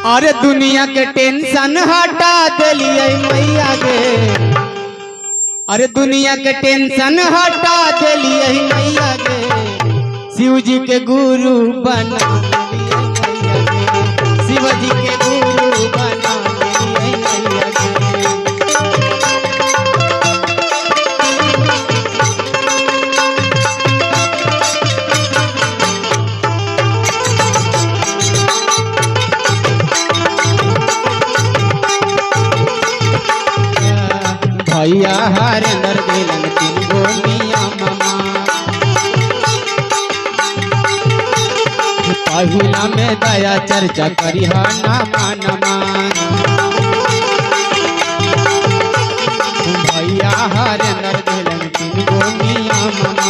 अरे दुनिया के टेंशन हटा दिलिए मैया गे। अरे दुनिया के टेंशन हटा दिलिए मैया गे। शिव जी के गुरु बना दिलिए मैया गे। शिव जी के गुरु बना दिलिए मैया गे। भैया हरेंद्र दिलन तीन गोनिया मामा। पहिला में दया चर्चा करी नामा नमा। भैया हरेंद्र दिलन तीन गोनिया मामा।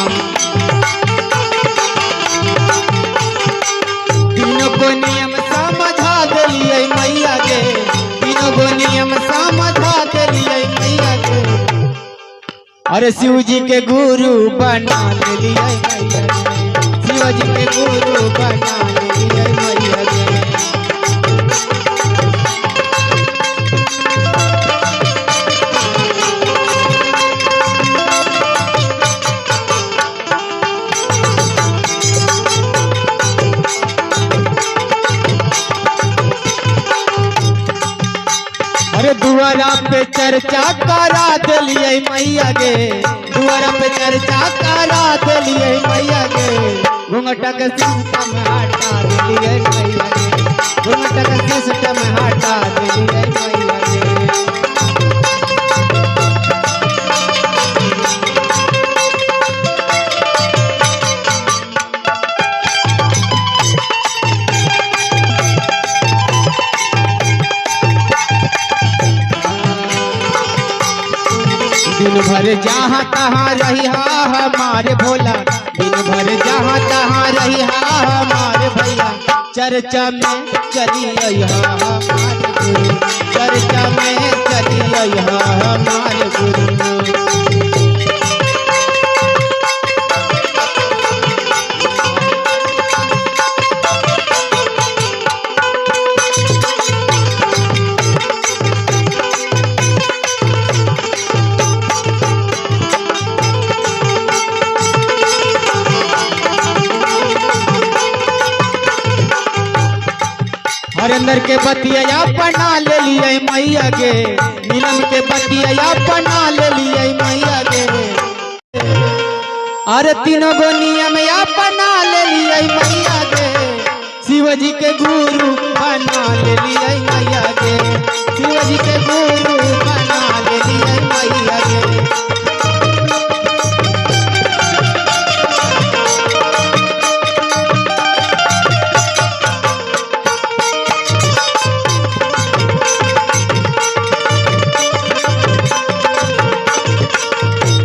तीनों को नियम समझा दिलिए मैया गे। तीनों को नियम समझा दिलिए मैया गे। अरे शिव जी के गुरु बना दिलिए मैया गे। शिव जी के गुरु बना दिलिए मैया गे। अरे दुआरा पे चर्चा करा दिलिए मैया गे। दुआरा पे चर्चा करा दिलिए मैया गे। घूंघटा के सिस्टम हटा दिलिए मैया गे। घूंघटा के सिस्टम हटा दिलिए मैया गे। दिन भर जहाँ तहाँ रही हमारे भोला। दिन भर जहाँ तहाँ रही हमारे भैया। चर्चा में चली हमारे गुरु। चर्चा में चली हमारे गुरु। हरेंद्र के बतिया अपना ले लिए मैया गे। नीलम के बतिया अपना ले लिए मैया गे। अरे तीनों गो नियम अपना ले लिए मैया गे। शिव जी के गुरु बना ले लिए मैया गे। शिव जी के गुरु बना ले लिए मैया गे।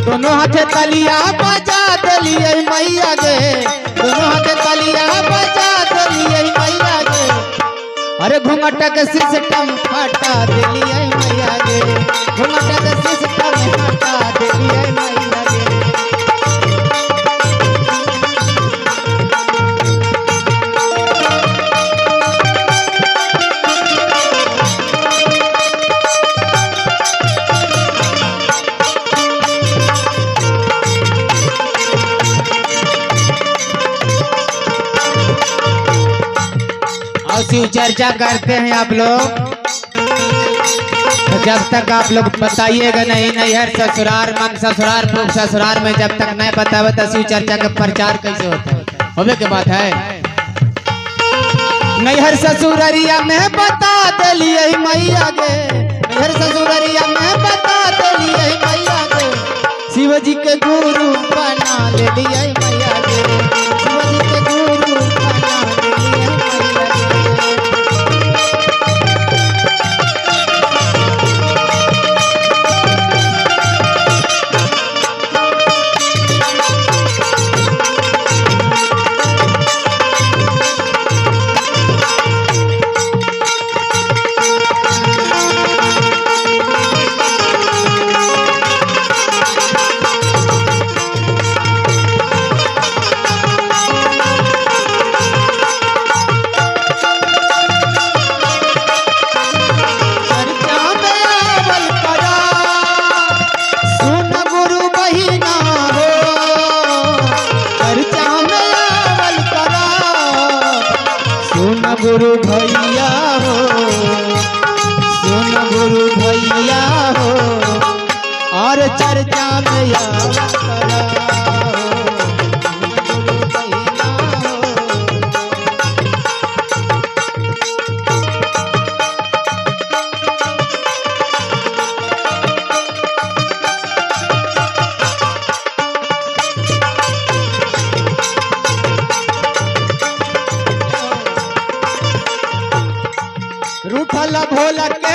दोनों हाथे तलिया बजा दिलिए मैया गे। दोनों हाथे तलिया बजा दिलिए मैया गे। अरे घूंघटा के सिस्टम हटा दिलिए मैया गे। घूंघटा के सिस्टम हटा दिलिए मैया गे। शिव चर्चा करते हैं आप लोग। तो जब तक आप लोग बताइएगा नहीं नैहर ससुरार मन ससुरार फूक ससुरार में जब तक नहीं बतावे तो शिव चर्चा का प्रचार कैसे होता है। होने के बात है नैहर ससुररिया में बता दिलिए मैया गे। नैहर ससुररिया में बता दिलिए मैया गे। शिव जी के गुरु बना दिलिए मैया गे। शिव जी के गुरु बना दिलिए मैया गे। गुरु भैया हो, सुन गुरु भैया हो, और चर्चा में आवत रहो। सुन गुरु भैया हो। रूठल भोला के